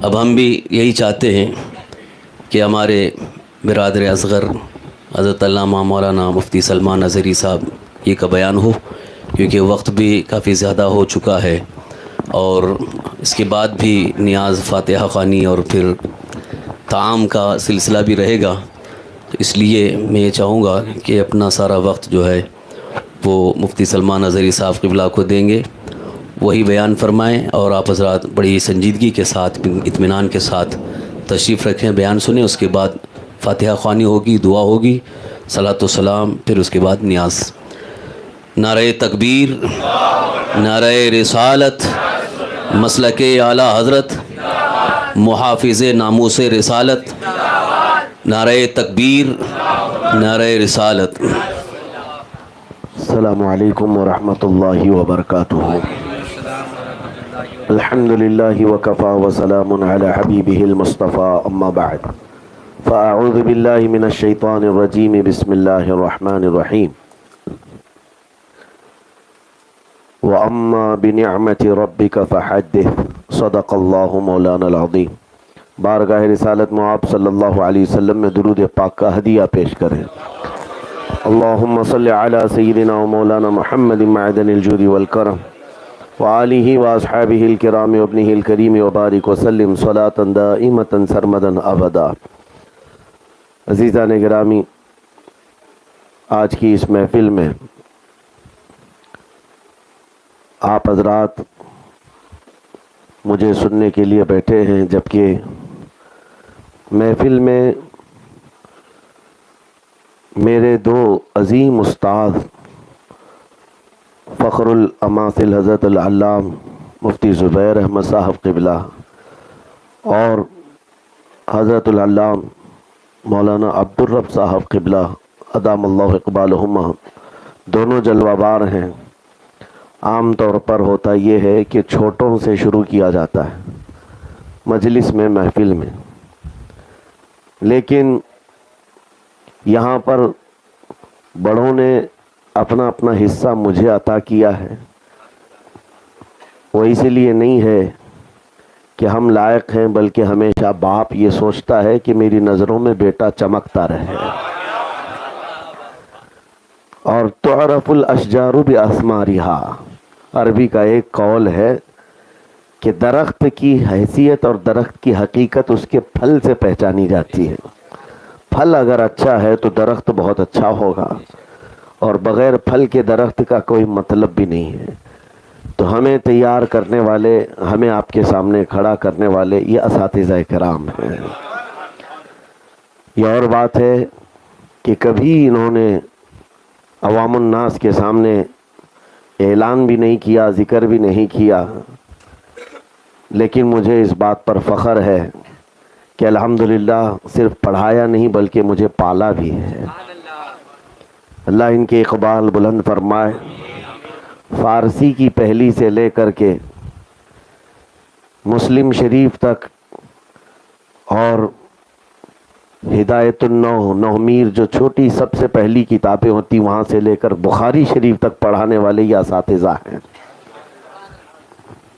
اب ہم بھی یہی چاہتے ہیں کہ ہمارے برادر اصغر حضرت علامہ مولانا مفتی سلمان اظہری صاحب یہ کا بیان ہو، کیونکہ وقت بھی کافی زیادہ ہو چکا ہے اور اس کے بعد بھی نیاز فاتحہ خوانی اور پھر طعام کا سلسلہ بھی رہے گا. تو اس لیے میں یہ چاہوں گا کہ اپنا سارا وقت جو ہے وہ مفتی سلمان اظہری صاحب قبلہ کو دیں گے، وہی بیان فرمائیں اور آپ حضرات بڑی سنجیدگی کے ساتھ اطمینان کے ساتھ تشریف رکھیں، بیان سنیں. اس کے بعد فاتحہ خوانی ہوگی، دعا ہوگی، صلاۃ و سلام، پھر اس کے بعد نیاز. نعرہ تکبیر، نعرہ رسالت، مسلک اعلیٰ حضرت، محافظ ناموس رسالت. نعرہ تکبیر، نعرہ رسالت. السلام علیکم ورحمۃ اللہ وبرکاتہ. الحمد للہ وکفا وسلام علی حبیبہ المصطفیٰ، اما بعد فاعوذ باللہ من الشیطان الرجیم، بسم اللہ الرحمن الرحیم. وَأَمَّا بِنِعْمَةِ رَبِّكَ فَحَدِّثْ، صدق اللہ مولانا العظیم. بارگاہ رسالت میں آپ صلی اللہ علیہ وسلم میں درود پاک کا ہدیہ پیش کریں. اللہم صلی علی سیدنا و مولانا محمد معدن الجود والکرم وآلہ واصحابہ الکرام وابنہ الکریم وبارک وسلم صلاة دائمة سرمدا ابدا. عزیزان گرامی، آج کی اس محفل میں آپ حضرات مجھے سننے کے لیے بیٹھے ہیں، جبکہ محفل میں میرے دو عظیم استاد فخر الاماثل حضرت العلام مفتی زبیر احمد صاحب قبلہ اور حضرت العلام مولانا عبدالرب صاحب قبلہ ادام اللہ اقبالہما دونوں جلوہ بار ہیں. عام طور پر ہوتا یہ ہے کہ چھوٹوں سے شروع کیا جاتا ہے مجلس میں، محفل میں، لیکن یہاں پر بڑوں نے اپنا اپنا حصہ مجھے عطا کیا ہے. وہ اسی لیے نہیں ہے کہ ہم لائق ہیں، بلکہ ہمیشہ باپ یہ سوچتا ہے کہ میری نظروں میں بیٹا چمکتا رہے. اور تعرف الاشجار باسمارہا، عربی کا ایک قول ہے کہ درخت کی حیثیت اور درخت کی حقیقت اس کے پھل سے پہچانی جاتی ہے. پھل اگر اچھا ہے تو درخت بہت اچھا ہوگا، اور بغیر پھل کے درخت کا کوئی مطلب بھی نہیں ہے. تو ہمیں تیار کرنے والے، ہمیں آپ کے سامنے کھڑا کرنے والے یہ اساتذہ کرام ہیں. یہ اور بات ہے کہ کبھی انہوں نے عوام الناس کے سامنے اعلان بھی نہیں کیا، ذکر بھی نہیں کیا، لیکن مجھے اس بات پر فخر ہے کہ الحمدللہ صرف پڑھایا نہیں بلکہ مجھے پالا بھی ہے. اللہ ان کے اقبال بلند فرمائے. فارسی کی پہلی سے لے کر کے مسلم شریف تک اور ہدایت النو، نومیر جو چھوٹی سب سے پہلی کتابیں ہوتی وہاں سے لے کر بخاری شریف تک پڑھانے والے یہ اساتذہ ہیں.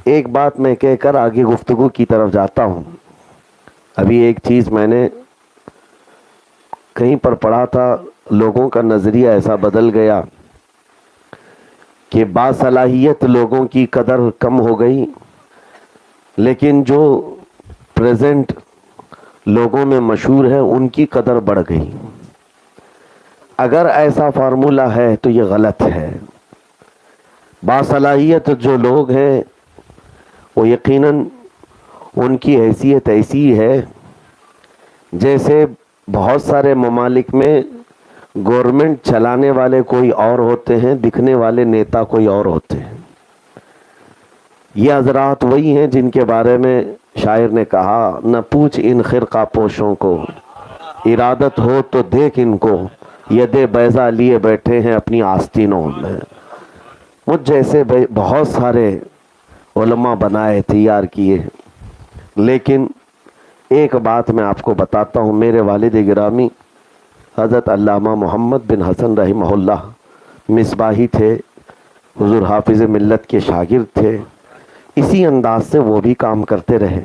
ایک بات میں کہہ کر آگے گفتگو کی طرف جاتا ہوں. ابھی ایک چیز میں نے کہیں پر پڑھا تھا، لوگوں کا نظریہ ایسا بدل گیا کہ باصلاحیت لوگوں کی قدر کم ہو گئی، لیکن جو پریزنٹ لوگوں میں مشہور ہے ان کی قدر بڑھ گئی. اگر ایسا فارمولہ ہے تو یہ غلط ہے. باصلاحیت جو لوگ ہیں وہ یقیناً ان کی حیثیت ایسی ہے جیسے بہت سارے ممالک میں گورنمنٹ چلانے والے کوئی اور ہوتے ہیں، دکھنے والے نیتا کوئی اور ہوتے ہیں. یہ حضرات وہی ہیں جن کے بارے میں شاعر نے کہا، نہ پوچھ ان خرقہ پوشوں کو، ارادت ہو تو دیکھ ان کو، ید بیضا لیے بیٹھے ہیں اپنی آستینوں میں. مجھ جیسے بہت سارے علماء بنائے، تیار کیے، لیکن ایک بات میں آپ کو بتاتا ہوں. میرے والد گرامی حضرت علامہ محمد بن حسن رحمہ اللہ مصباحی تھے، حضور حافظ ملت کے شاگرد تھے. اسی انداز سے وہ بھی کام کرتے رہے.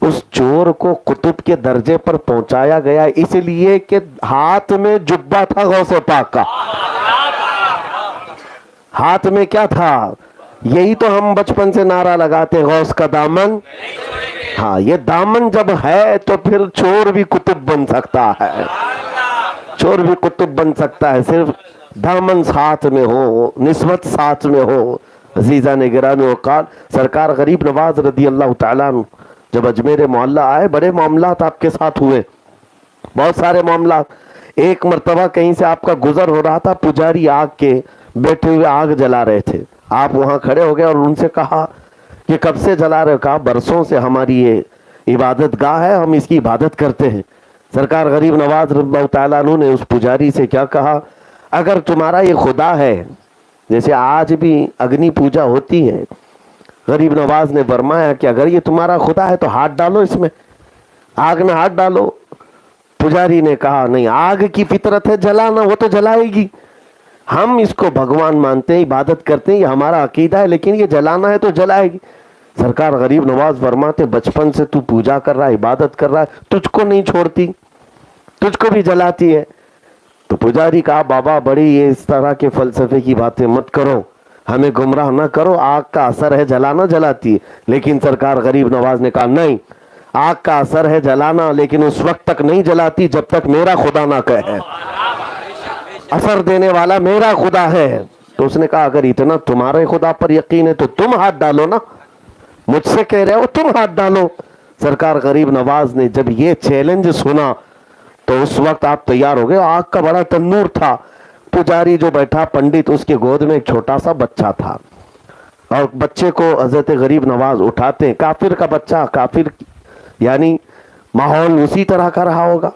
اس چور کو قطب کے درجے پر پہنچایا گیا اس لیے کہ ہاتھ میں جبہ تھا غوث پاک کا. ہاتھ میں کیا تھا؟ یہی تو ہم بچپن سے نعرہ لگاتے، غوث کا دامن. ہاں، یہ دامن جب ہے تو پھر چور بھی قطب بن سکتا ہے، چور بھی قطب بن سکتا ہے، صرف دامن ساتھ میں ہو، نسبت ساتھ میں ہو. عزیزان گرامی اوقات، سرکار غریب نواز رضی اللہ تعالیٰ عنہ جب اجمیر معلیٰ آئے، بڑے معاملات آپ کے ساتھ ہوئے، بہت سارے معاملات. ایک مرتبہ کہیں سے آپ کا گزر ہو رہا تھا، پجاری آگ کے بیٹھے ہوئے آگ جلا رہے تھے. آپ وہاں کھڑے ہو گئے اور ان سے کہا کہ کب سے جلا رہے ہو؟ کہا برسوں سے ہماری یہ عبادت گاہ ہے، ہم اس کی عبادت کرتے ہیں. سرکار غریب نواز رضی اللہ تعالیٰ عنہ نے اس پجاری سے کیا کہا؟ اگر تمہارا یہ خدا ہے، جیسے آج بھی اگنی پوجا ہوتی ہے، غریب نواز نے فرمایا کہ اگر یہ تمہارا خدا ہے تو ہاتھ ڈالو اس میں، آگ میں ہاتھ ڈالو. پجاری نے کہا نہیں، آگ کی فطرت ہے جلانا، وہ تو جلائے گی. ہم اس کو بھگوان مانتے ہیں، عبادت کرتے ہیں، یہ ہمارا عقیدہ ہے، لیکن یہ جلانا ہے تو جلائے گی. سرکار غریب نواز فرماتے بچپن سے تو پوجا کر رہا ہے، عبادت کر رہا ہے، تجھ کو نہیں چھوڑتی، تجھ کو بھی جلاتی ہے. تو پجاری کہا بابا بڑی یہ اس طرح کے فلسفے کی باتیں مت کرو، ہمیں گمراہ نہ کرو، آگ کا اثر ہے جلانا، جلاتی ہے. لیکن سرکار غریب نواز نے کہا نہیں، آگ کا اثر ہے جلانا، لیکن اس وقت تک نہیں جلاتی جب تک میرا خدا نہ کہے. اثر دینے والا میرا خدا ہے. تو اس نے کہا اگر اتنا تمہارے خدا پر یقین ہے تو تم ہاتھ ڈالو نا، مجھ سے کہہ رہے ہو تم ہاتھ ڈالو. سرکار غریب نواز نے جب یہ چیلنج سنا تو اس وقت آپ تیار ہو گئے. آگ کا بڑا تنور تھا. پجاری جو بیٹھا پنڈت، اس کے گود میں ایک چھوٹا سا بچہ تھا، اور بچے کو حضرت غریب نواز اٹھاتے ہیں. کافر کا بچہ، کافر یعنی ماحول اسی طرح کا رہا ہوگا.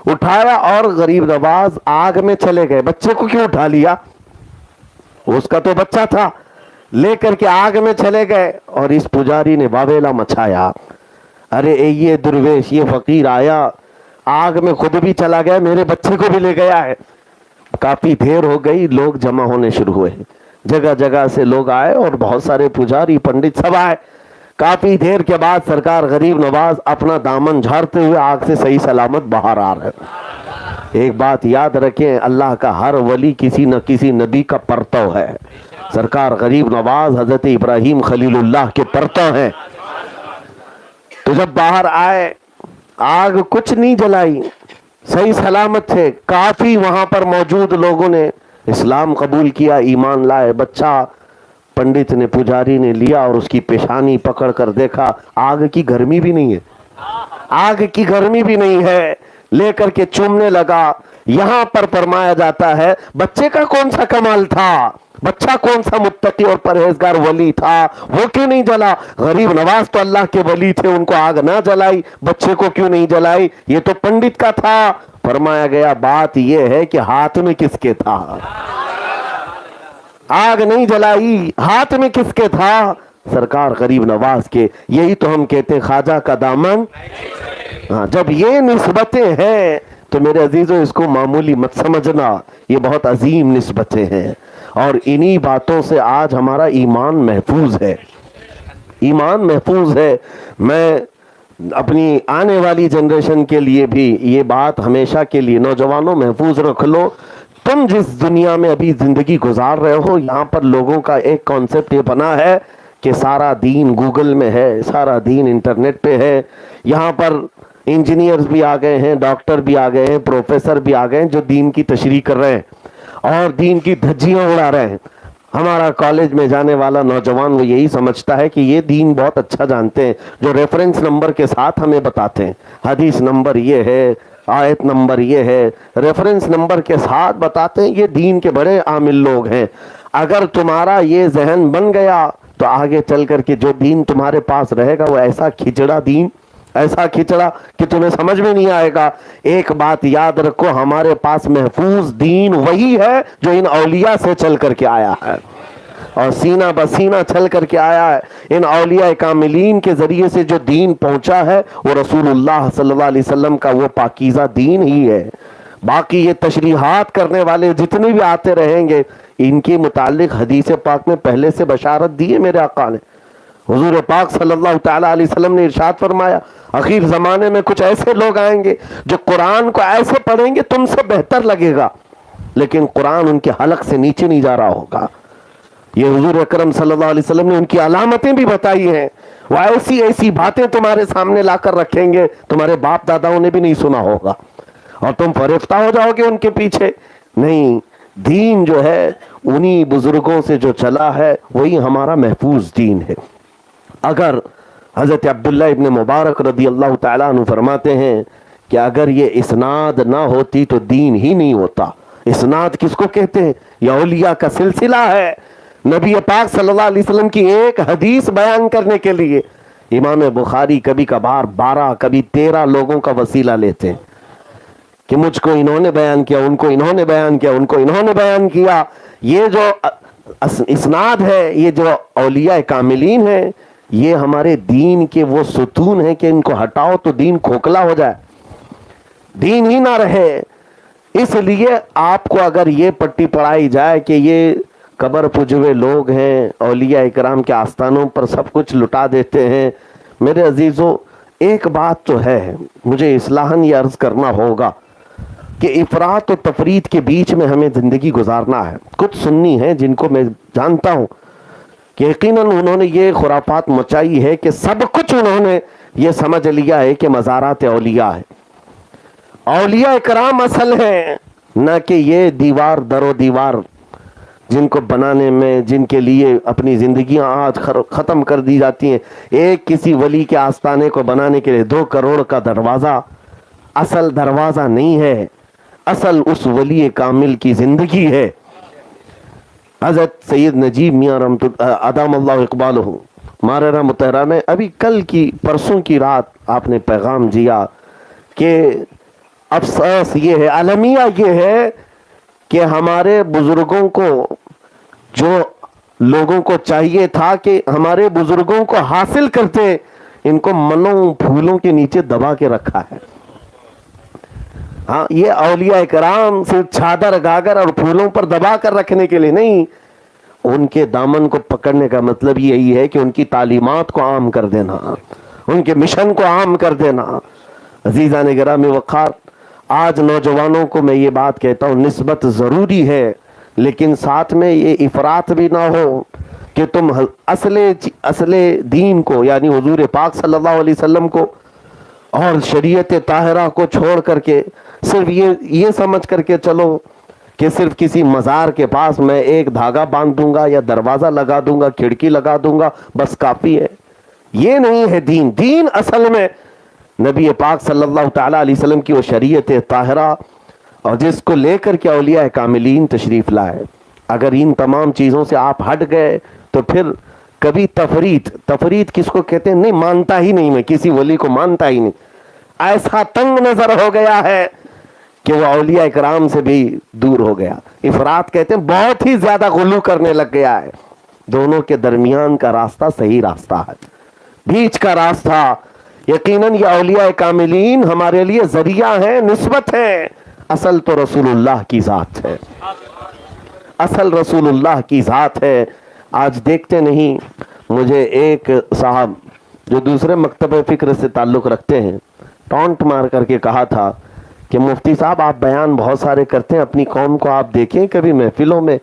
اٹھایا اور غریب نواز آگ میں چلے گئے. بچے کو کیوں اٹھا لیا؟ اس کا تو بچہ تھا. لے کر کے آگ میں چلے گئے اور اس پجاری نے واویلا مچایا. ارے یہ درویش، یہ فقیر آیا، آگ میں خود بھی چلا گیا، میرے بچے کو بھی لے گیا ہے. کافی دیر ہو گئی، لوگ جمع ہونے شروع ہوئے، جگہ جگہ سے لوگ آئے اور بہت سارے پجاری پنڈت سب آئے. کافی دیر کے بعد سرکار غریب نواز اپنا دامن جھاڑتے ہوئے آگ سے صحیح سلامت باہر آ رہے. ایک بات یاد رکھیں، اللہ کا ہر ولی کسی نہ کسی نبی کا پرتو ہے. سرکار غریب نواز حضرت ابراہیم خلیل اللہ کے پرتو ہیں. تو جب باہر آئے، آگ کچھ نہیں جلائی، صحیح سلامت تھے. کافی وہاں پر موجود لوگوں نے اسلام قبول کیا، ایمان لائے. بچہ پنڈت نے، پجاری نے لیا اور اس کی پیشانی پکڑ کر دیکھا، آگ کی گرمی بھی نہیں ہے، آگ کی گرمی بھی نہیں ہے. لے کر کے چومنے لگا. یہاں پر فرمایا جاتا ہے بچے کا کون سا کمال تھا، بچہ کون سا متقی اور پرہیزگار ولی تھا، وہ کیوں نہیں جلا؟ غریب نواز تو اللہ کے ولی تھے، ان کو آگ نہ جلائی، بچے کو کیوں نہیں جلائی؟ یہ تو پنڈت کا تھا. فرمایا گیا بات یہ ہے کہ ہاتھ میں کس کے تھا؟ آگ نہیں جلائی، ہاتھ میں کس کے تھا؟ سرکار غریب نواز کے. یہی تو ہم کہتے ہیں خواجہ کا دامن. ہاں، جب یہ نسبتیں ہیں تو میرے عزیزوں اس کو معمولی مت سمجھنا، یہ بہت عظیم نسبتیں ہیں. اور انہی باتوں سے آج ہمارا ایمان محفوظ ہے، ایمان محفوظ ہے. میں اپنی آنے والی جنریشن کے لیے بھی یہ بات ہمیشہ کے لیے، نوجوانوں محفوظ رکھ لو. تم جس دنیا میں ابھی زندگی گزار رہے ہو، یہاں پر لوگوں کا ایک کانسیپٹ یہ بنا ہے کہ سارا دین گوگل میں ہے، سارا دین انٹرنیٹ پہ ہے. یہاں پر انجینئرز بھی آ گئے ہیں، ڈاکٹر بھی آ گئے ہیں، پروفیسر بھی آ گئے ہیں جو دین کی تشریح کر رہے ہیں اور دین کی دھجیاں اڑا رہے ہیں. ہمارا کالج میں جانے والا نوجوان وہ یہی سمجھتا ہے کہ یہ دین بہت اچھا جانتے ہیں، جو ریفرنس نمبر کے ساتھ ہمیں بتاتے ہیں، حدیث نمبر یہ ہے، آیت نمبر یہ ہے، ریفرنس نمبر کے ساتھ بتاتے ہیں. یہ دین کے بڑے عامل لوگ ہیں. اگر تمہارا یہ ذہن بن گیا تو آگے چل کر کے جو دین تمہارے پاس رہے گا وہ ایسا کھچڑا دین، ایسا کھچڑا کہ تمہیں سمجھ میں نہیں آئے گا. ایک بات یاد رکھو، ہمارے پاس محفوظ دین وہی ہے جو ان اولیاء سے چل کر کے آیا ہے اور سینہ بسینہ چل کر کے آیا ہے. ان اولیاء کاملین کے ذریعے سے جو دین پہنچا ہے وہ رسول اللہ صلی اللہ علیہ وسلم کا وہ پاکیزہ دین ہی ہے. باقی یہ تشریحات کرنے والے جتنے بھی آتے رہیں گے، ان کے متعلق حدیث پاک میں پہلے سے بشارت دی ہے میرے آقا نے. حضور پاک صلی اللہ تعالیٰ علیہ وسلم نے ارشاد فرمایا آخر زمانے میں کچھ ایسے لوگ آئیں گے جو قرآن کو ایسے پڑھیں گے تم سے بہتر لگے گا، لیکن قرآن ان کے حلق سے نیچے نہیں جا رہا ہوگا۔ یہ حضور اکرم صلی اللہ علیہ وسلم نے ان کی علامتیں بھی بتائی ہیں، وہ ایسی ایسی باتیں تمہارے سامنے لا کر رکھیں گے تمہارے باپ داداؤں نے بھی نہیں سنا ہوگا، اور تم فریفتہ ہو جاؤ گے ان کے پیچھے۔ نہیں، دین جو ہے انہی بزرگوں سے جو چلا ہے وہی ہمارا محفوظ دین ہے۔ اگر حضرت عبداللہ ابن مبارک رضی اللہ تعالیٰ عنہ فرماتے ہیں کہ اگر یہ اسناد نہ ہوتی تو دین ہی نہیں ہوتا۔ اسناد کس کو کہتے ہیں؟ یہ اولیاء کا سلسلہ ہے۔ نبی پاک صلی اللہ علیہ وسلم کی ایک حدیث بیان کرنے کے لیے امام بخاری کبھی کبھار 12 کبھی 13 لوگوں کا وسیلہ لیتے ہیں کہ مجھ کو انہوں نے بیان کیا، ان کو انہوں نے بیان کیا، ان کو انہوں نے بیان کیا۔ یہ جو اسناد ہے، یہ جو اولیاء کاملین ہیں، یہ ہمارے دین کے وہ ستون ہیں کہ ان کو ہٹاؤ تو دین کھوکھلا ہو جائے، دین ہی نہ رہے۔ اس لیے آپ کو اگر یہ پٹی پڑھائی جائے کہ یہ قبر پجوے لوگ ہیں، اولیاء اکرام کے آستانوں پر سب کچھ لٹا دیتے ہیں، میرے عزیزوں ایک بات تو ہے، مجھے اصلاحاً یہ عرض کرنا ہوگا کہ افراط و تفریط کے بیچ میں ہمیں زندگی گزارنا ہے۔ کچھ سنی ہیں جن کو میں جانتا ہوں کہ یقیناً انہوں نے یہ خرافات مچائی ہے کہ سب کچھ انہوں نے یہ سمجھ لیا ہے کہ مزارات اولیاء ہے، اولیاء کرام اصل ہیں، نہ کہ یہ دیوار در و دیوار جن کو بنانے میں، جن کے لیے اپنی زندگیاں آج ختم کر دی جاتی ہیں۔ ایک کسی ولی کے آستانے کو بنانے کے لیے 2 کروڑ کا دروازہ اصل دروازہ نہیں ہے، اصل اس ولی کامل کی زندگی ہے۔ حضرت سید نجیب میاں رحمۃ ادام اللہ اقبالہ ماررہ مطہرہ میں ابھی کل کی پرسوں کی رات آپ نے پیغام دیا کہ افسوس یہ ہے، المیہ یہ ہے کہ ہمارے بزرگوں کو، جو لوگوں کو چاہیے تھا کہ ہمارے بزرگوں کو حاصل کرتے، ان کو منوں پھولوں کے نیچے دبا کے رکھا ہے۔ ہاں، یہ اولیاء کرام صرف چادر گاگر اور پھولوں پر دبا کر رکھنے کے لیے نہیں، ان کے دامن کو پکڑنے کا مطلب یہی ہے کہ ان کی تعلیمات کو عام کر دینا، ان کے مشن کو عام کر دینا۔ عزیزان گرامی وقار، آج نوجوانوں کو میں یہ بات کہتا ہوں، نسبت ضروری ہے لیکن ساتھ میں یہ افراط بھی نہ ہو کہ تم اصل دین کو یعنی حضور پاک صلی اللہ علیہ وسلم کو اور شریعت طاہرہ کو چھوڑ کر کے صرف یہ سمجھ کر کے چلو کہ صرف کسی مزار کے پاس میں ایک دھاگا باندھ دوں گا یا دروازہ لگا دوں گا، کھڑکی لگا دوں گا، بس کافی ہے۔ یہ نہیں ہے دین۔ دین اصل میں نبی پاک صلی اللہ تعالیٰ علیہ وسلم کی وہ شریعت طاہرہ اور جس کو لے کر کے اولیاء کاملین تشریف لائے۔ اگر ان تمام چیزوں سے آپ ہٹ گئے تو پھر کبھی تفریط کس کو کہتے ہیں؟ نہیں مانتا ہی نہیں، میں کسی ولی کو مانتا ہی نہیں، ایسا تنگ نظر ہو گیا ہے کہ وہ اولیاء کرام سے بھی دور ہو گیا۔ افراط کہتے ہیں بہت ہی زیادہ غلو کرنے لگ گیا ہے۔ دونوں کے درمیان کا راستہ صحیح راستہ ہے، بیچ کا راستہ۔ یقیناً یہ اولیاء کاملین ہمارے لیے ذریعہ ہیں، نسبت ہے، اصل تو رسول اللہ کی ذات ہے، اصل رسول اللہ کی ذات ہے۔ آج دیکھتے نہیں، مجھے ایک صاحب جو دوسرے مکتب فکر سے تعلق رکھتے ہیں ٹونٹ مار کر کے کہا تھا کہ مفتی صاحب آپ بیان بہت سارے کرتے ہیں، اپنی قوم کو آپ دیکھیں، کبھی محفلوں میں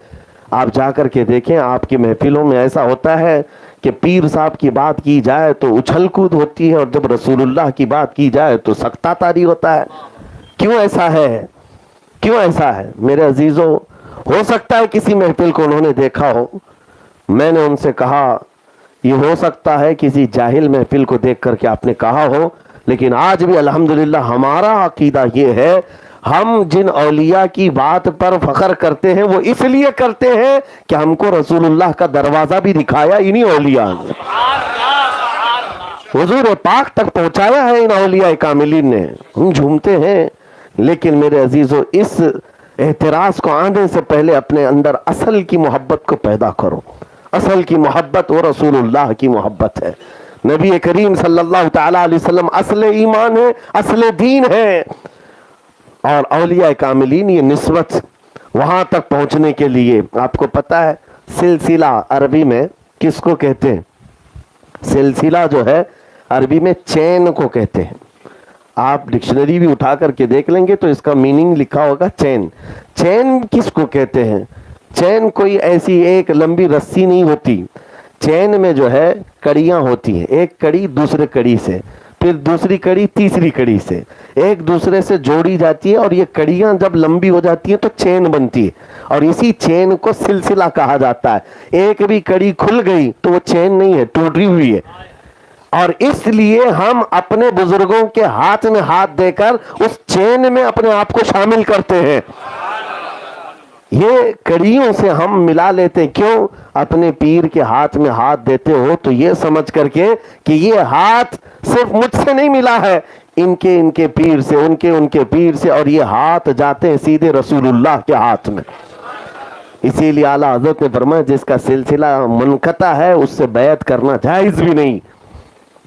آپ جا کر کے دیکھیں، آپ کی محفلوں میں ایسا ہوتا ہے کہ پیر صاحب کی بات کی جائے تو اچھل کود ہوتی ہے اور جب رسول اللہ کی بات کی جائے تو سکتہ طاری ہوتا ہے۔ کیوں ایسا ہے؟ کیوں ایسا ہے؟ میرے عزیزوں، ہو سکتا ہے کسی محفل کو انہوں نے دیکھا ہو، میں نے ان سے کہا یہ ہو سکتا ہے کسی جاہل محفل کو دیکھ کر کے آپ نے کہا ہو، لیکن آج بھی الحمدللہ ہمارا عقیدہ یہ ہے، ہم جن اولیاء کی بات پر فخر کرتے ہیں وہ اس لیے کرتے ہیں کہ ہم کو رسول اللہ کا دروازہ بھی دکھایا انہی اولیاء نے، حضور پاک تک پہنچایا ہے ان اولیاء کاملین نے۔ ہم جھومتے ہیں، لیکن میرے عزیزوں اس اعتراض کو آنے سے پہلے اپنے اندر اصل کی محبت کو پیدا کرو۔ اصل کی محبت وہ رسول اللہ کی محبت ہے، نبی کریم صلی اللہ تعالیٰ علیہ وسلم اصل ایمان ہے، اصل دین ہے، اور اولیاء کاملین یہ نسبت وہاں تک پہنچنے کے لیے۔ آپ کو پتہ ہے سلسلہ عربی میں کس کو کہتے ہیں؟ سلسلہ جو ہے عربی میں چین کو کہتے ہیں. آپ ڈکشنری بھی اٹھا کر کے دیکھ لیں گے تو اس کا میننگ لکھا ہوگا چین. چین کس کو کہتے ہیں؟ چین کوئی ایسی ایک لمبی رسی نہیں ہوتی. چین میں جو ہے کڑیاں ہوتی ہیں, ایک کڑی دوسرے کڑی سے, پھر دوسری کڑی تیسری کڑی سے ایک دوسرے سے جوڑی جاتی ہے, اور یہ کڑیاں جب لمبی ہو جاتی ہیں تو چین بنتی ہے, اور اسی چین کو سلسلہ کہا جاتا ہے. ایک بھی کڑی کھل گئی تو وہ چین نہیں ہے, ٹوٹی ہوئی ہے. اور اس لیے ہم اپنے بزرگوں کے ہاتھ میں ہاتھ دے کر اس چین میں اپنے آپ کو شامل کرتے ہیں. یہ کڑیوں سے ہم ملا لیتے. کیوں؟ اپنے پیر کے ہاتھ میں ہاتھ دیتے ہو تو یہ سمجھ کر کے کہ یہ ہاتھ صرف مجھ سے نہیں ملا ہے, ان کے پیر سے, ان کے پیر سے, اور یہ ہاتھ جاتے ہیں سیدھے رسول اللہ کے ہاتھ میں. اسی لیے اعلیٰ حضرت نے فرمایا جس کا سلسلہ منقطع ہے اس سے بیعت کرنا جائز بھی نہیں,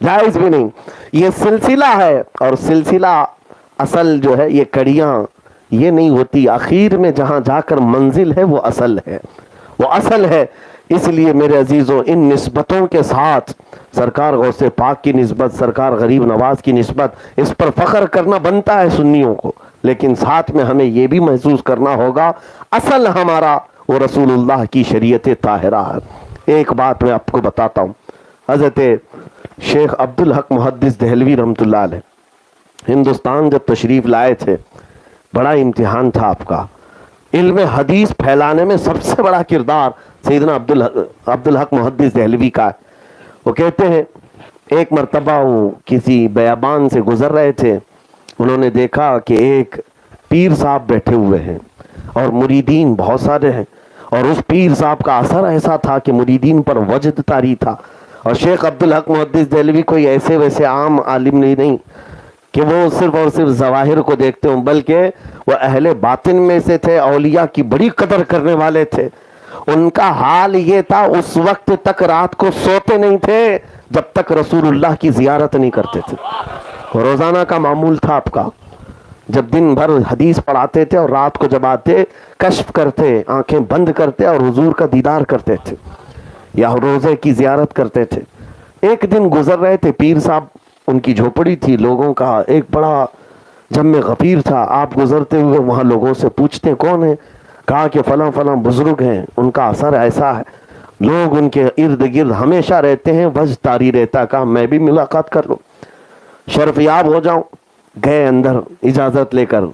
جائز بھی نہیں. یہ سلسلہ ہے, اور سلسلہ اصل جو ہے یہ کڑیاں یہ نہیں ہوتی, آخر میں جہاں جا کر منزل ہے وہ اصل ہے, وہ اصل ہے. اس لیے میرے عزیزوں ان نسبتوں کے ساتھ سرکار غوث پاک کی نسبت, سرکار غریب نواز کی نسبت, اس پر فخر کرنا بنتا ہے سنیوں کو, لیکن ساتھ میں ہمیں یہ بھی محسوس کرنا ہوگا اصل ہمارا وہ رسول اللہ کی شریعت طاہرہ ہے. ایک بات میں آپ کو بتاتا ہوں, حضرت شیخ عبدالحق محدث دہلوی رحمۃ اللہ علیہ ہندوستان جب تشریف لائے تھے, بڑا امتحان تھا آپ کا. علم حدیث پھیلانے میں سب سے بڑا کردار سیدنا عبدالحق محدث دہلوی کا ہے. وہ کہتے ہیں ایک مرتبہ وہ کسی بیابان سے گزر رہے تھے, انہوں نے دیکھا کہ ایک پیر صاحب بیٹھے ہوئے ہیں اور مریدین بہت سارے ہیں, اور اس پیر صاحب کا اثر ایسا تھا کہ مریدین پر وجد طاری تھا. اور شیخ عبدالحق محدث دہلوی کوئی ایسے ویسے عام عالم نہیں کہ وہ صرف اور صرف ظواہر کو دیکھتے ہوں, بلکہ وہ اہل باطن میں سے تھے, اولیاء کی بڑی قدر کرنے والے تھے. ان کا حال یہ تھا اس وقت تک رات کو سوتے نہیں تھے جب تک رسول اللہ کی زیارت نہیں کرتے تھے. روزانہ کا معمول تھا آپ کا, جب دن بھر حدیث پڑھاتے تھے اور رات کو جب آتے کشف کرتے, آنکھیں بند کرتے اور حضور کا دیدار کرتے تھے یا روزے کی زیارت کرتے تھے. ایک دن گزر رہے تھے, پیر صاحب ان کی جھوپڑی تھی, لوگوں کا ایک بڑا جم غفیر تھا. آپ گزرتے ہوئے وہاں لوگوں سے پوچھتے کون ہیں, کہا کہ فلاں فلاں بزرگ ہیں, ان کا اثر ایسا ہے, لوگ ان کے ارد گرد ہمیشہ رہتے ہیں, وجد طاری رہتا. کہا میں بھی ملاقات کر لوں, شرف یاب ہو جاؤں. گئے اندر اجازت لے کر,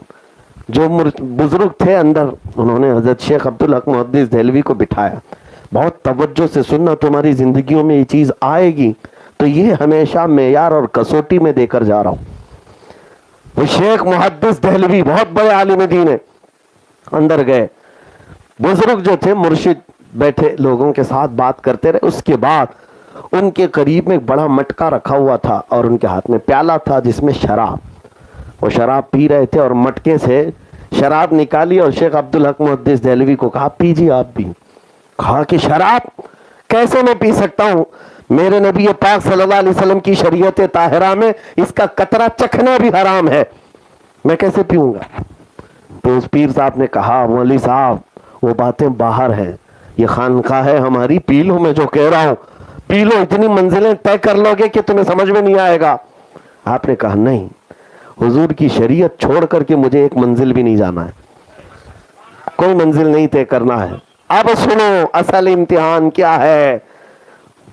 جو بزرگ تھے اندر, انہوں نے حضرت شیخ عبدالحق محدث دہلوی کو بٹھایا. بہت توجہ سے سننا, تمہاری زندگیوں میں یہ چیز آئے گی تو یہ ہمیشہ معیار اور کسوٹی میں دے کر جا رہا ہوں. وہ شیخ محدث دہلوی بہت بڑے عالم دین ہیں. اندر گئے, بزرگ جو تھے مرشد بیٹھے لوگوں کے ساتھ بات کرتے رہے. اس کے بعد ان کے قریب میں ایک بڑا مٹکا رکھا ہوا تھا اور ان کے ہاتھ میں پیالہ تھا جس میں شراب, وہ شراب پی رہے تھے, اور مٹکے سے شراب نکالی اور شیخ عبدالحق محدث دہلوی کو کہا پیجیے آپ بھی. کہا کہ شراب کیسے میں پی سکتا ہوں, میرے نبی پاک صلی اللہ علیہ وسلم کی شریعت طاہرہ میں اس کا قطرہ چکھنا بھی حرام ہے, میں کیسے پیوں گا. تو اس پیر صاحب نے کہا مولوی صاحب وہ باتیں باہر ہیں, یہ خانقاہ ہے ہماری, پی لو, میں جو کہہ رہا ہوں پی لو, اتنی منزلیں طے کر لو گے کہ تمہیں سمجھ میں نہیں آئے گا. آپ نے کہا نہیں, حضور کی شریعت چھوڑ کر کے مجھے ایک منزل بھی نہیں جانا ہے, کوئی منزل نہیں طے کرنا ہے. اب سنو اصل امتحان کیا ہے.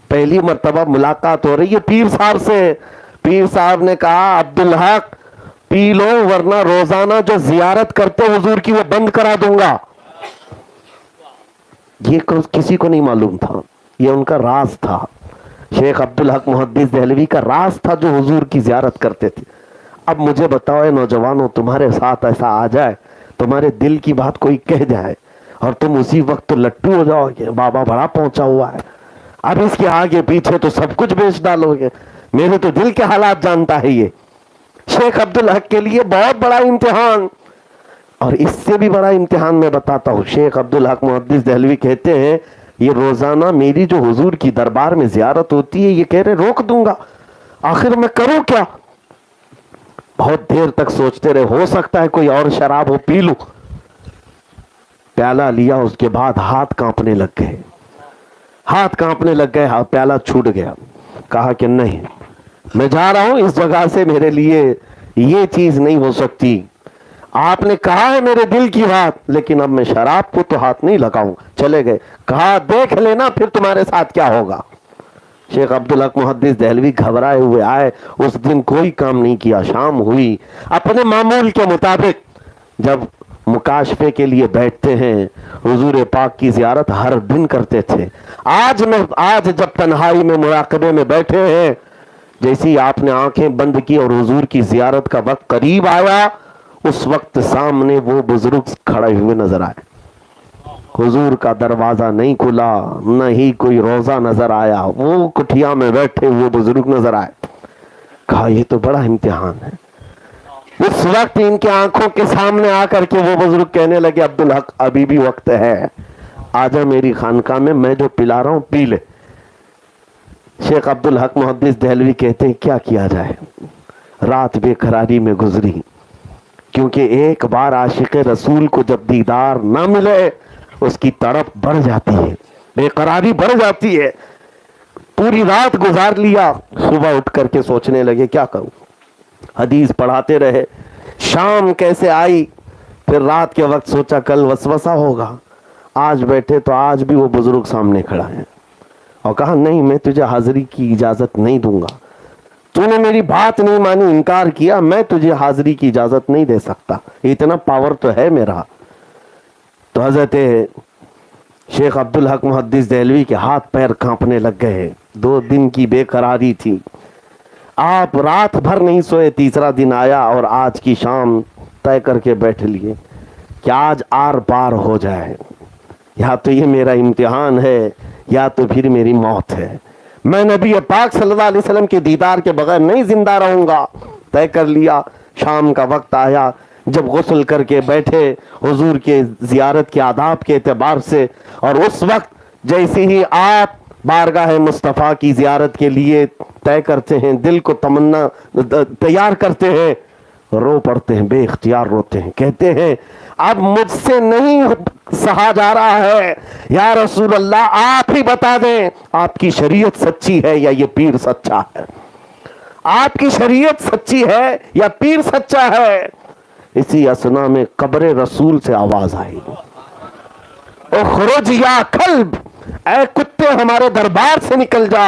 پہلی مرتبہ ملاقات ہو رہی ہے پیر صاحب سے. پیر صاحب نے کہا عبدالحق پی لو ورنہ روزانہ جو زیارت کرتے حضور کی وہ بند کرا دوں گا. یہ کسی کو نہیں معلوم تھا, یہ ان کا راز تھا. شیخ عبدالحق محدث دہلوی کا راز تھا جو حضور کی زیارت کرتے تھے. اب مجھے بتاؤ اے نوجوانوں, تمہارے ساتھ ایسا آ جائے, تمہارے دل کی بات کوئی کہہ جائے اور تم اسی وقت تو لٹو ہو جاؤ گے, بابا بڑا پہنچا ہوا ہے, اب اس کے آگے پیچھے تو سب کچھ بیچ ڈالو گے, میرے تو دل کے حالات جانتا ہے. یہ شیخ عبدالحق کے لیے بہت بڑا امتحان. اور اس سے بھی بڑا امتحان میں بتاتا ہوں. شیخ عبدالحق محدث دہلوی کہتے ہیں یہ روزانہ میری جو حضور کی دربار میں زیارت ہوتی ہے, یہ کہہ رہے روک دوں گا, آخر میں کروں کیا. بہت دیر تک سوچتے رہے, ہو سکتا ہے کوئی اور شراب ہو, پی لوں. پیالہ لیا, اس کے بعد ہاتھ کانپنے لگ گئے, ہاتھ کانپنے لگ گئے, پیالہ چھوٹ گیا. کہا کہ نہیں، میں جا رہا ہوں اس جگہ سے، میرے لیے یہ چیز نہیں ہو سکتی، آپ نے کہا ہے میرے دل کی بات، لیکن اب میں شراب کو تو ہاتھ نہیں لگاؤں. چلے گئے. کہا دیکھ لینا پھر تمہارے ساتھ کیا ہوگا. شیخ عبدالحق محدث دہلوی گھبرائے ہوئے آئے. اس دن کوئی کام نہیں کیا. شام ہوئی، اپنے معمول کے مطابق جب مکاشفے کے لیے بیٹھتے ہیں، حضور پاک کی زیارت ہر دن کرتے تھے. آج جب تنہائی میں مراقبے میں بیٹھے ہیں، جیسی آپ نے آنکھیں بند کی اور حضور کی زیارت کا وقت قریب آیا، اس وقت سامنے وہ بزرگ کھڑے ہوئے نظر آئے. حضور کا دروازہ نہیں کھلا، نہ ہی کوئی روزہ نظر آیا، وہ کٹھیا میں بیٹھے وہ بزرگ نظر آئے. کہا یہ تو بڑا امتحان ہے. اس وقت ان کے آنکھوں کے سامنے آ کر کے وہ بزرگ کہنے لگے عبدالحق ابھی بھی وقت ہے، آجا میری خانقاہ میں جو پلا رہا ہوں پی لے. شیخ عبدالحق محدث دہلوی کہتے ہیں کیا کیا جائے، رات بے قراری میں گزری، کیونکہ ایک بار عاشق رسول کو جب دیدار نہ ملے اس کی تڑپ بڑھ جاتی ہے، بے قراری بڑھ جاتی ہے. پوری رات گزار لیا. صبح اٹھ کر کے سوچنے لگے کیا کروں. حدیث پڑھاتے رہے. شام کیسے آئی، پھر رات کے وقت سوچا کل وسوسہ ہوگا. آج بیٹھے تو آج بھی وہ بزرگ سامنے کھڑا ہے اور کہا نہیں، میں تجھے حاضری کی اجازت نہیں دوں گا، تو نے میری بات نہیں مانی، انکار کیا، میں تجھے حاضری کی اجازت نہیں دے سکتا، اتنا پاور تو ہے میرا. تو حضرت شیخ عبدالحق محدث دہلوی کے ہاتھ پیر کانپنے لگ گئے. 2 دن کی بے قراری تھی. آپ رات بھر نہیں سوئے. تیسرا دن آیا اور آج کی شام طے کر کے بیٹھ لیے کہ آج آر پار ہو جائے، یا تو یہ میرا امتحان ہے یا تو پھر میری موت ہے. میں نبی پاک صلی اللہ علیہ وسلم کے دیدار کے بغیر نہیں زندہ رہوں گا. طے کر لیا. شام کا وقت آیا. جب غسل کر کے بیٹھے حضور کے زیارت کے آداب کے اعتبار سے، اور اس وقت جیسے ہی آپ بارگاہ مصطفیٰ کی زیارت کے لیے طے کرتے ہیں، دل کو تمنا تیار کرتے ہیں، رو پڑتے ہیں، بے اختیار روتے ہیں. کہتے ہیں اب مجھ سے نہیں سہا جا رہا ہے، یا رسول اللہ آپ ہی بتا دیں آپ کی شریعت سچی ہے یا یہ پیر سچا ہے، آپ کی شریعت سچی ہے یا پیر سچا ہے. اسی اسنا میں قبر رسول سے آواز آئی، اخرج یا کلب، اے کتے ہمارے دربار سے نکل جا.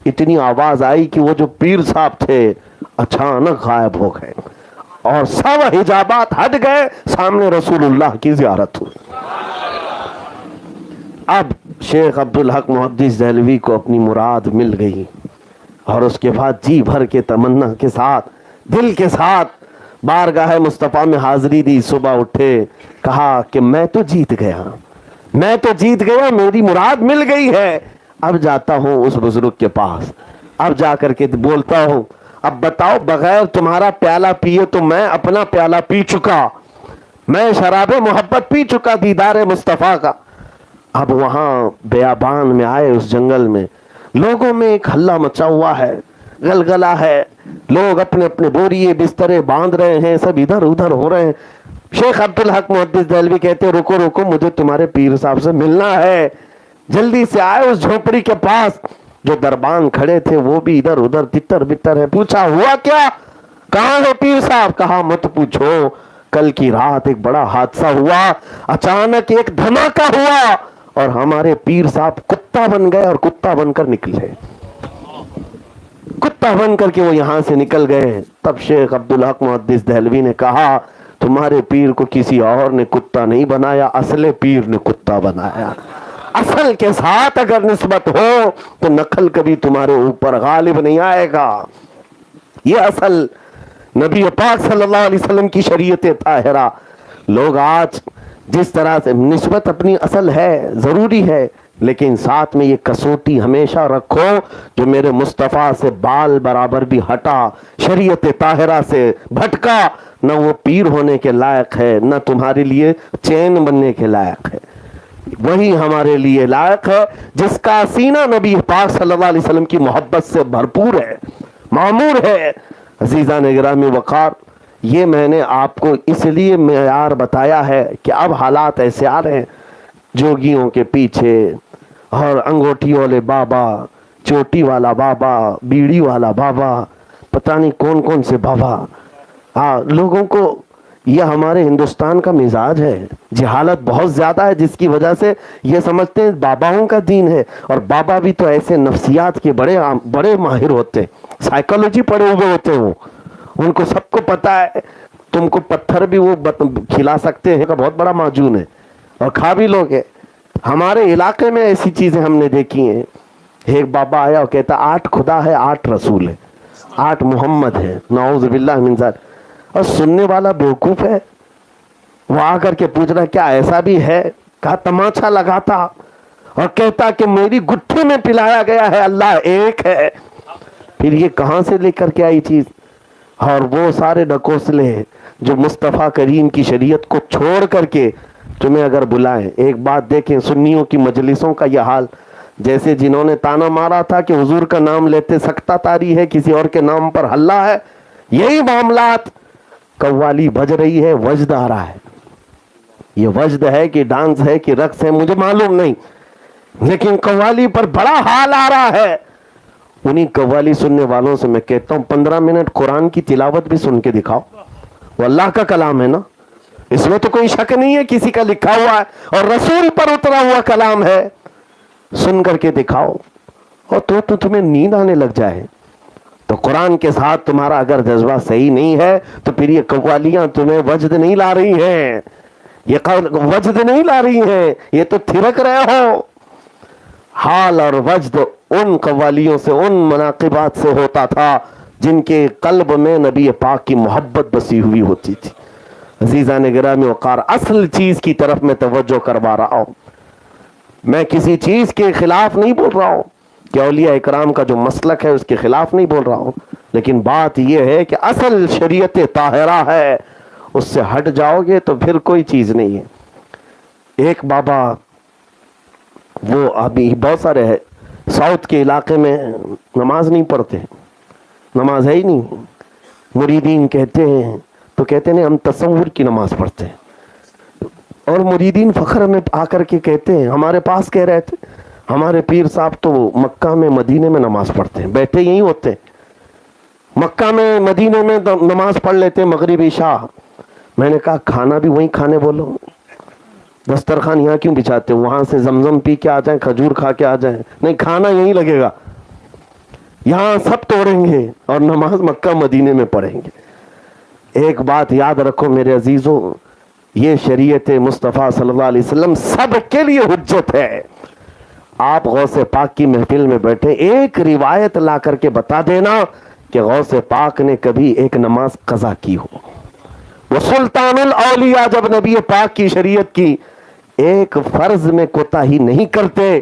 اتنی آواز آئی کہ وہ جو پیر صاحب تھے اچانک غائب ہو گئے اور سب حجابات ہٹ گئے. سامنے رسول اللہ کی زیارت ہوئی. اب شیخ عبدالحق محدث دہلوی کو اپنی مراد مل گئی، اور اس کے بعد جی بھر کے تمنا کے ساتھ، دل کے ساتھ بارگاہ مصطفیٰ میں حاضری دی. صبح اٹھے، کہا کہ میں تو جیت گیا، میں تو جیت گیا، میری مراد مل گئی ہے. اب جاتا ہوں اس بزرگ کے پاس، اب جا کر کے بولتا ہوں اب بتاؤ بغیر تمہارا پیالہ پیے تو میں اپنا پیالہ پی چکا، میں شراب محبت پی چکا دیدار مصطفیٰ کا. اب وہاں بیابان میں آئے، اس جنگل میں لوگوں میں ایک ہلہ مچا ہوا ہے، گلگلہ ہے، لوگ اپنے اپنے بوریے بسترے باندھ رہے ہیں، سب ادھر ادھر ہو رہے ہیں. شیخ عبدالحق محدث دہلوی کہتے رکو رکو، مجھے تمہارے پیر صاحب سے ملنا ہے. جلدی سے آئے اس جھونپڑی کے پاس. جو دربان کھڑے تھے وہ بھی ادھر ادھر تتر بتر ہے. پوچھا ہوا کیا، کہاں ہے پیر صاحب؟ کہا مت پوچھو، کل کی رات ایک بڑا حادثہ ہوا، اچانک ایک دھماکہ ہوا اور ہمارے پیر صاحب کتا بن گئے اور کتا بن کر نکلے، کتا بن کر کے وہ یہاں سے نکل گئے. تب شیخ عبدالحق محدث دہلوی نے کہا تمہارے پیر کو کسی اور نے کتا نہیں بنایا، اصل پیر نے کتا بنایا. اصل کے ساتھ اگر نسبت ہو تو نقل کبھی تمہارے اوپر غالب نہیں آئے گا. یہ اصل نبی پاک صلی اللہ علیہ وسلم کی شریعت طاہرہ. لوگ آج جس طرح سے نسبت اپنی اصل ہے ضروری ہے، لیکن ساتھ میں یہ کسوٹی ہمیشہ رکھو جو میرے مصطفیٰ سے بال برابر بھی ہٹا، شریعت طاہرہ سے بھٹکا، نہ وہ پیر ہونے کے لائق ہے، نہ تمہارے لیے چین بننے کے لائق ہے. وہی ہمارے لیے لائق ہے جس کا سینہ نبی پاک صلی اللہ علیہ وسلم کی محبت سے بھرپور ہے، معمور ہے. عزیزان گرامی وقار، یہ میں نے آپ کو اس لیے معیار بتایا ہے کہ اب حالات ایسے آ رہے ہیں، جوگیوں کے پیچھے اور انگوٹھی والے بابا چوٹی والا بابا, بیڑی والا بابا, پتہ نہیں کون کون سے بابا. ہاں, لوگوں کو یہ ہمارے ہندوستان کا مزاج ہے, جہالت بہت زیادہ ہے, جس کی وجہ سے یہ سمجھتے ہیں باباؤں کا دین ہے. اور بابا بھی تو ایسے نفسیات کے بڑے ماہر ہوتے ہیں, سائیکالوجی پڑھے ہوئے ہوتے ہیں. ان کو سب کو پتا ہے, تم کو پتھر بھی وہ کھلا سکتے ہیں, کا بہت بڑا معجون ہے, اور کھا بھی لوگ ہیں. ہمارے علاقے میں ایسی چیزیں ہم نے دیکھی ہیں. ایک بابا آیا اور کہتا 8 خدا ہے, 8 رسول ہے, 8 محمد ہے, نعوذ باللہ من ذلک. اور سننے والا بیوقوف ہے, وہ آ کر کے پوچھ رہا کیا ایسا بھی ہے؟ کہا تماچا لگاتا اور کہتا کہ میری گٹھی میں پلایا گیا ہے اللہ ایک ہے. پھر یہ کہاں سے لے کر کے آئی چیز؟ اور وہ سارے ڈکوسلے جو مصطفیٰ کریم کی شریعت کو چھوڑ کر کے تمہیں اگر بلائیں. ایک بات دیکھیں, سنیوں کی مجلسوں کا یہ حال, جیسے جنہوں نے تانا مارا تھا کہ حضور کا نام لیتے سکتہ تاری ہے, کسی اور کے نام پر ہلہ ہے, یہی معاملات. قوالی بج رہی ہے, وجد آ رہا ہے. یہ وجد ہے کہ ڈانس ہے کہ رقص ہے مجھے معلوم نہیں, لیکن قوالی پر بڑا حال آ رہا ہے. انہی قوالی سننے والوں سے میں کہتا ہوں 15 منٹ قرآن کی تلاوت بھی سن کے دکھاؤ. وہ اللہ کا کلام ہے نا, اس میں تو کوئی شک نہیں ہے, کسی کا لکھا ہوا ہے اور رسول پر اترا ہوا کلام ہے. سن کر کے دکھاؤ, اور تو تمہیں نیند آنے لگ جائے. تو قرآن کے ساتھ تمہارا اگر جذبہ صحیح نہیں ہے تو پھر یہ قوالیاں تمہیں وجد نہیں لا رہی ہیں, یہ وجد نہیں لا رہی ہیں, یہ تو تھرک رہے ہو. حال اور وجد ان قوالیوں سے, ان مناقبات سے ہوتا تھا جن کے قلب میں نبی پاک کی محبت بسی ہوئی ہوتی تھی. عزیزان گرامی وقار, اصل چیز کی طرف میں توجہ کروا رہا ہوں. میں کسی چیز کے خلاف نہیں بول رہا ہوں, کہ اولیاء اکرام کا جو مسلک ہے اس کے خلاف نہیں بول رہا ہوں, لیکن بات یہ ہے کہ اصل شریعت طاہرہ ہے, اس سے ہٹ جاؤ گے تو پھر کوئی چیز نہیں ہے. ایک بابا, وہ ابھی بہت سارے ہے ساؤتھ کے علاقے میں نماز نہیں پڑھتے, نماز ہے ہی نہیں. مریدین کہتے ہیں تو کہتے ہیں ہم تصور کی نماز پڑھتے ہیں, اور مریدین فخر میں آ کر کے کہتے ہیں, ہمارے پاس کہہ رہے تھے ہمارے پیر صاحب تو مکہ میں مدینے میں نماز پڑھتے ہیں, بیٹھے یہی ہوتے ہیں, مکہ میں مدینے میں نماز پڑھ لیتے ہیں مغرب عشاء. میں نے کہا کھانا بھی وہیں کھانے بولو, دسترخوان یہاں کیوں بچھاتے ہو؟ وہاں سے زمزم پی کے آ جائیں, کھجور کھا کے آ جائیں. نہیں, کھانا یہیں لگے گا, یہاں سب توڑیں گے اور نماز مکہ مدینے میں پڑھیں گے. ایک بات یاد رکھو میرے عزیزوں, یہ شریعت مصطفیٰ صلی اللہ علیہ وسلم سب کے لیے حجت ہے. آپ غوث پاک کی محفل میں بیٹھے, ایک روایت لا کر کے بتا دینا کہ غوث پاک نے کبھی ایک نماز قضا کی ہو. وہ سلطان الاولیاء جب نبی پاک کی شریعت کی ایک فرض میں کوتاہی نہیں کرتے,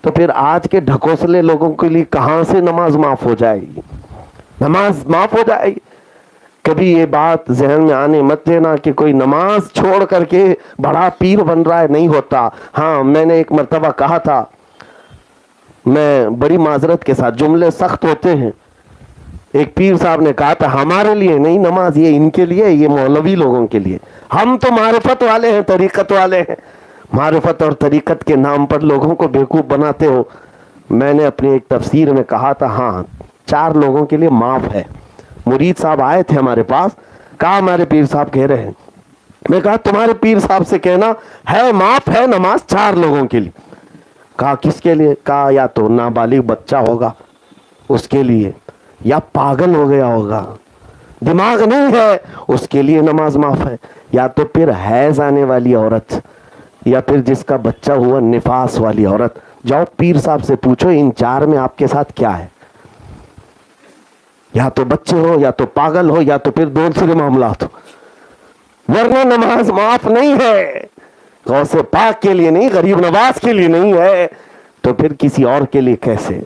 تو پھر آج کے ڈھکوسلے لوگوں کے لیے کہاں سے نماز معاف ہو جائے گی؟ نماز معاف ہو جائے گی. کبھی یہ بات ذہن میں آنے مت دینا کہ کوئی نماز چھوڑ کر کے بڑا پیر بن رہا ہے, نہیں ہوتا. ہاں, میں نے ایک مرتبہ کہا تھا, میں بڑی معذرت کے ساتھ, جملے سخت ہوتے ہیں, ایک پیر صاحب نے کہا تھا ہمارے لیے نہیں نماز, یہ ان کے لیے, یہ مولوی لوگوں کے لیے, ہم تو معرفت والے ہیں, طریقت والے ہیں. معرفت اور طریقت کے نام پر لوگوں کو بیوقوف بناتے ہو. میں نے اپنی ایک تفسیر میں کہا تھا ہاں 4 لوگوں کے لیے معاف ہے. مرید صاحب آئے تھے ہمارے پاس, کہا ہمارے پیر صاحب کہہ رہے ہیں. میں کہا تمہارے پیر صاحب سے کہنا ہے معاف ہے نماز 4 لوگوں کے لیے. کہا کس کے لیے؟ کہا یا تو نابالغ بچہ ہوگا اس کے لیے, یا پاگل ہو گیا ہوگا, دماغ نہیں ہے اس کے لیے نماز معاف ہے, یا تو پھر حیض آنے والی عورت, یا پھر جس کا بچہ ہوا نفاس والی عورت. جاؤ پیر صاحب سے پوچھو ان 4 میں آپ کے ساتھ کیا ہے, یا تو بچے ہو, یا تو پاگل ہو, یا تو پھر دوسرے معاملات ہو, ورنہ نماز معاف نہیں ہے. غوث پاک کے لیے نہیں, غریب نواز کے لیے نہیں ہے, تو پھر کسی اور کے لیے کیسے؟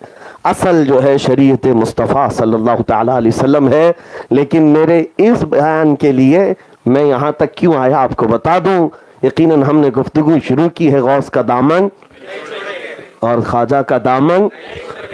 اصل جو ہے شریعت مصطفیٰ صلی اللہ تعالیٰ علیہ وسلم ہے. لیکن میرے اس بیان کے لیے میں یہاں تک کیوں آیا آپ کو بتا دوں. یقیناً ہم نے گفتگو شروع کی ہے غوث کا دامن اور خواجہ کا دامن.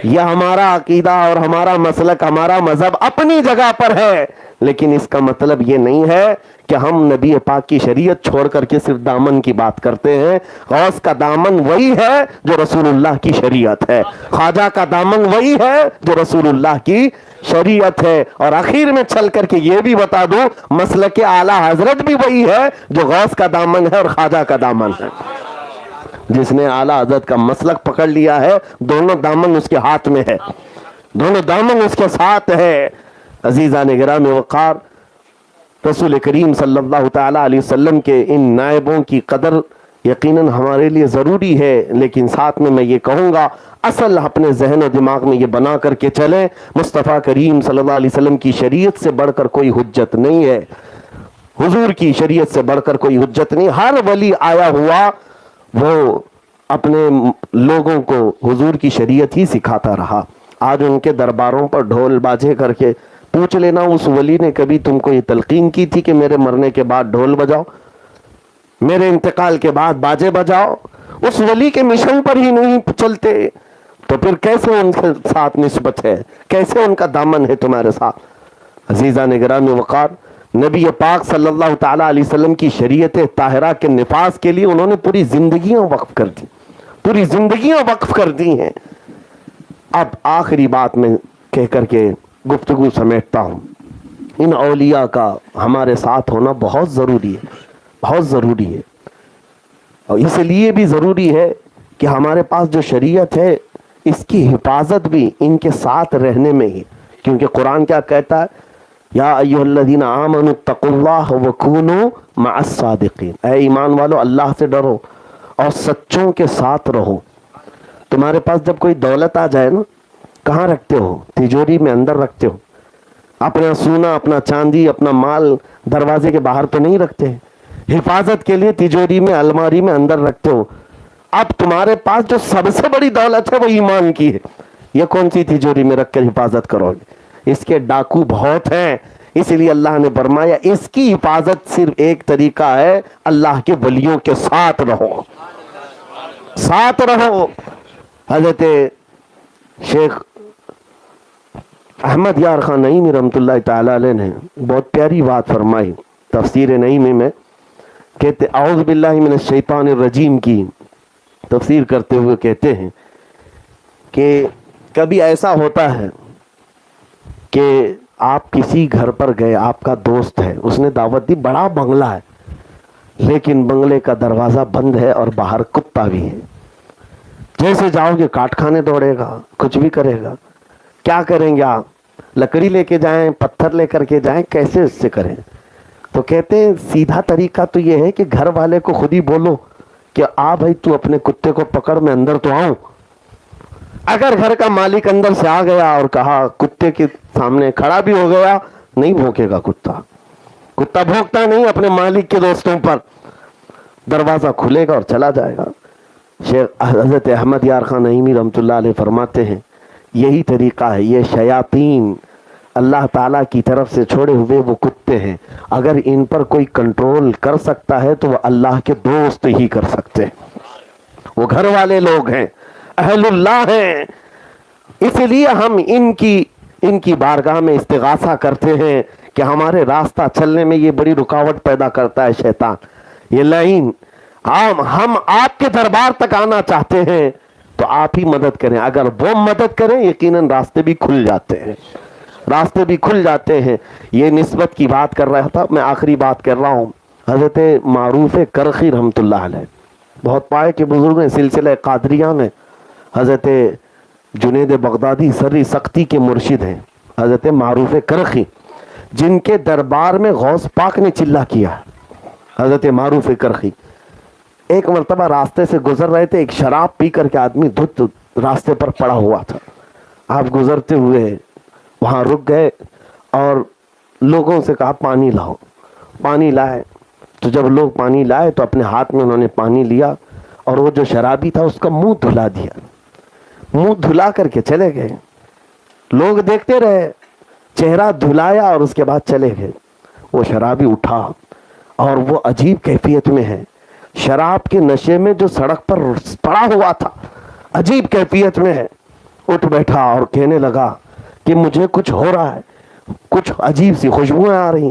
یہ ہمارا عقیدہ اور ہمارا مسلک, ہمارا مذہب اپنی جگہ پر ہے, لیکن اس کا مطلب یہ نہیں ہے کہ ہم نبی پاک کی شریعت چھوڑ کر کے صرف دامن کی بات کرتے ہیں. غوث کا دامن وہی ہے جو رسول اللہ کی شریعت ہے, خواجہ کا دامن وہی ہے جو رسول اللہ کی شریعت ہے. اور آخر میں چل کر کے یہ بھی بتا دوں, مسلک اعلیٰ حضرت بھی وہی ہے جو غوث کا دامن ہے اور خواجہ کا دامن ہے. جس نے اعلیٰ حضرت کا مسلک پکڑ لیا ہے, دونوں دامن اس کے ہاتھ میں ہے, دونوں دامن اس کے ساتھ ہے. عزیزان گرامی وقار, رسول کریم صلی اللہ تعالیٰ علیہ وسلم کے ان نائبوں کی قدر یقیناً ہمارے لیے ضروری ہے, لیکن ساتھ میں یہ کہوں گا اصل اپنے ذہن و دماغ میں یہ بنا کر کے چلیں, مصطفیٰ کریم صلی اللہ علیہ وسلم کی شریعت سے بڑھ کر کوئی حجت نہیں ہے, حضور کی شریعت سے بڑھ کر کوئی حجت نہیں. ہر ولی آیا ہوا وہ اپنے لوگوں کو حضور کی شریعت ہی سکھاتا رہا. آج ان کے درباروں پر ڈھول باجے کر کے پوچھ لینا اس ولی نے کبھی تم کو یہ تلقین کی تھی کہ میرے مرنے کے بعد ڈھول بجاؤ, میرے انتقال کے بعد باجے بجاؤ؟ اس ولی کے مشن پر ہی نہیں چلتے تو پھر کیسے ان کے ساتھ نسبت ہے, کیسے ان کا دامن ہے تمہارے ساتھ؟ عزیزان گرامی وقار, نبی پاک صلی اللہ تعالیٰ علیہ وسلم کی شریعت طاہرہ کے نفاذ کے لیے انہوں نے پوری زندگیاں وقف کر دی, پوری زندگیاں وقف کر دی ہیں. اب آخری بات میں کہہ کر کے گفتگو سمیٹتا ہوں, ان اولیاء کا ہمارے ساتھ ہونا بہت ضروری ہے, بہت ضروری ہے. اور اس لیے بھی ضروری ہے کہ ہمارے پاس جو شریعت ہے اس کی حفاظت بھی ان کے ساتھ رہنے میں ہی, کیونکہ قرآن کیا کہتا ہے, یا ایھا الذین آمنوا اتقوا اللہ وکونوا مع الصادقین, اے ایمان والو اللہ سے ڈرو اور سچوں کے ساتھ رہو. تمہارے پاس جب کوئی دولت آ جائے نا, کہاں رکھتے ہو؟ تجوری میں اندر رکھتے ہو. اپنا سونا, اپنا چاندی, اپنا مال دروازے کے باہر تو نہیں رکھتے, حفاظت کے لیے تجوری میں, الماری میں اندر رکھتے ہو. اب تمہارے پاس جو سب سے بڑی دولت ہے وہ ایمان کی ہے, یہ کون سی تجوری میں رکھ کر حفاظت کرو گے؟ اس کے ڈاکو بہت ہیں, اس لیے اللہ نے فرمایا اس کی حفاظت صرف ایک طریقہ ہے, اللہ کے ولیوں کے ساتھ رہو, ساتھ رہو. حضرت شیخ احمد یار خان نعیمی رحمۃ اللہ تعالیٰ علیہ نے بہت پیاری بات فرمائی تفسیر نعیمی میں, کہتے اعوذ باللہ من الشیطان الرجیم کی تفسیر کرتے ہوئے کہتے ہیں کہ کبھی ایسا ہوتا ہے کہ آپ کسی گھر پر گئے, آپ کا دوست ہے, اس نے دعوت دی, بڑا بنگلہ ہے لیکن بنگلے کا دروازہ بند ہے اور باہر کتا بھی ہے. جیسے جاؤ گے کاٹ کھانے دوڑے گا, کچھ بھی کرے گا. کیا کریں گے آپ؟ لکڑی لے کے جائیں, پتھر لے کر کے جائیں, کیسے اس سے کریں؟ تو کہتے ہیں سیدھا طریقہ تو یہ ہے کہ گھر والے کو خود ہی بولو کہ آ بھائی تو اپنے کتے کو پکڑ, میں اندر تو آؤں. اگر گھر کا مالک اندر سے آ گیا اور کہا, کتے کے سامنے کھڑا بھی ہو گیا, نہیں بھونکے گا کتا, کتا بھونکتا نہیں اپنے مالک کے دوستوں پر. دروازہ کھلے گا اور چلا جائے گا. شیخ حضرت احمد یار خان نعیمی رحمۃ اللہ علیہ فرماتے ہیں یہی طریقہ ہے. یہ شیاطین اللہ تعالیٰ کی طرف سے چھوڑے ہوئے وہ کتے ہیں, اگر ان پر کوئی کنٹرول کر سکتا ہے تو وہ اللہ کے دوست ہی کر سکتے ہیں, وہ گھر والے لوگ ہیں, اہل اللہ ہیں. اس لیے ہم ان کی بارگاہ میں استغاثہ کرتے ہیں کہ ہمارے راستہ چلنے میں یہ بڑی رکاوٹ پیدا کرتا ہے شیطان, یہ لعین. ہم آپ کے دربار تک آنا چاہتے ہیں تو آپ ہی مدد کریں, اگر وہ مدد کریں یقیناً راستے بھی کھل جاتے ہیں, راستے بھی کھل جاتے ہیں. یہ نسبت کی بات کر رہا تھا, میں آخری بات کر رہا ہوں. حضرت معروف کرخی رحمۃ اللہ علیہ بہت پائے کے بزرگ ہیں, سلسلہ قادریہ میں حضرت جنید بغدادی سری سختی کے مرشد ہیں, حضرت معروف کرخی, جن کے دربار میں غوث پاک نے چلا کیا. حضرت معروف کرخی ایک مرتبہ راستے سے گزر رہے تھے, ایک شراب پی کر کے آدمی دھت راستے پر پڑا ہوا تھا. آپ گزرتے ہوئے وہاں رک گئے اور لوگوں سے کہا پانی لاؤ. پانی لائے تو جب لوگ پانی لائے تو اپنے ہاتھ میں انہوں نے پانی لیا اور وہ جو شرابی تھا اس کا منہ دھلا دیا, منہ دھلا کر کے چلے گئے. لوگ دیکھتے رہے, چہرہ دھلایا اور اس کے بعد چلے گئے. وہ شرابی اٹھا اور وہ عجیب کیفیت میں ہے, شراب کے نشے میں جو سڑک پر پڑا ہوا تھا, عجیب کیفیت میں ہے. اٹھ بیٹھا اور کہنے لگا کہ مجھے کچھ ہو رہا ہے, کچھ عجیب سی خوشبوئیں آ رہی.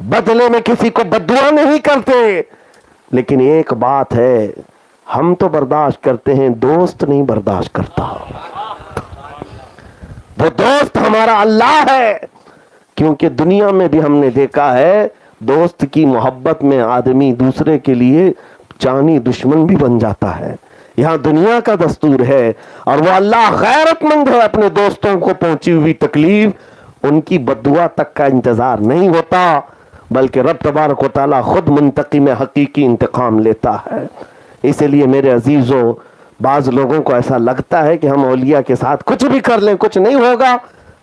بدلے میں کسی کو بددعا نہیں کرتے، لیکن ایک بات ہے، ہم تو برداشت کرتے ہیں، دوست نہیں برداشت کرتا۔ وہ دوست ہمارا اللہ ہے، کیونکہ دنیا میں بھی ہم نے دیکھا ہے دوست کی محبت میں آدمی دوسرے کے لیے جانی دشمن بھی بن جاتا ہے۔ یہاں دنیا کا دستور ہے، اور وہ اللہ غیرت مند ہے، اپنے دوستوں کو پہنچی ہوئی تکلیف ان کی بددعا تک کا انتظار نہیں ہوتا، بلکہ رب تبارک و تعالی خود منتقم حقیقی انتقام لیتا ہے۔ اسی لیے میرے عزیزوں، بعض لوگوں کو ایسا لگتا ہے کہ ہم اولیاء کے ساتھ کچھ بھی کر لیں کچھ نہیں ہوگا۔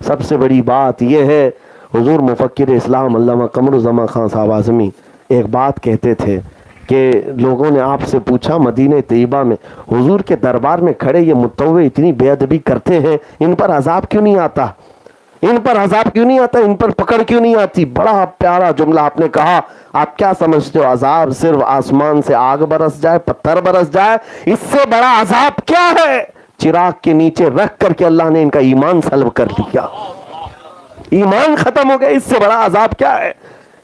سب سے بڑی بات یہ ہے، حضور مفکر اسلام علامہ قمر الزمان خان صاحب اعظمی ایک بات کہتے تھے کہ لوگوں نے آپ سے پوچھا مدینہ طیبہ میں حضور کے دربار میں کھڑے یہ متطوع اتنی بے ادبی کرتے ہیں، ان پر عذاب کیوں نہیں آتا؟ ان پر عذاب کیوں نہیں آتا؟ ان پر پکڑ کیوں نہیں آتی؟ بڑا پیارا جملہ آپ نے کہا۔ آپ کیا سمجھتے ہو، عذاب صرف آسمان سے آگ برس جائے، پتھر برس جائے، اس سے بڑا عذاب کیا ہے؟ چراغ کے نیچے رکھ کر کے اللہ نے ان کا ایمان سلب کر لیا، ایمان ختم ہو گیا، اس سے بڑا عذاب کیا ہے؟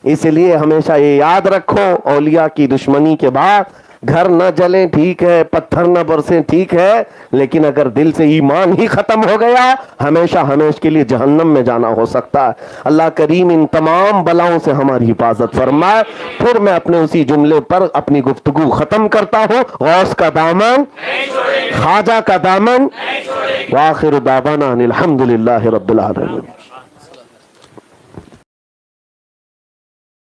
اس لیے ہمیشہ یہ یاد رکھو، اولیاء کی دشمنی کے بعد گھر نہ جلیں ٹھیک ہے، پتھر نہ برسیں ٹھیک ہے، لیکن اگر دل سے ایمان ہی ختم ہو گیا ہمیشہ ہمیشہ کے لیے جہنم میں جانا ہو سکتا ہے۔ اللہ کریم ان تمام بلاؤں سے ہماری حفاظت فرمائے۔ پھر میں اپنے اسی جملے پر اپنی گفتگو ختم کرتا ہوں، غوث کا دامن، خواجہ کا دامن، وآخر دعوانا ان الحمدللہ رب العالمین۔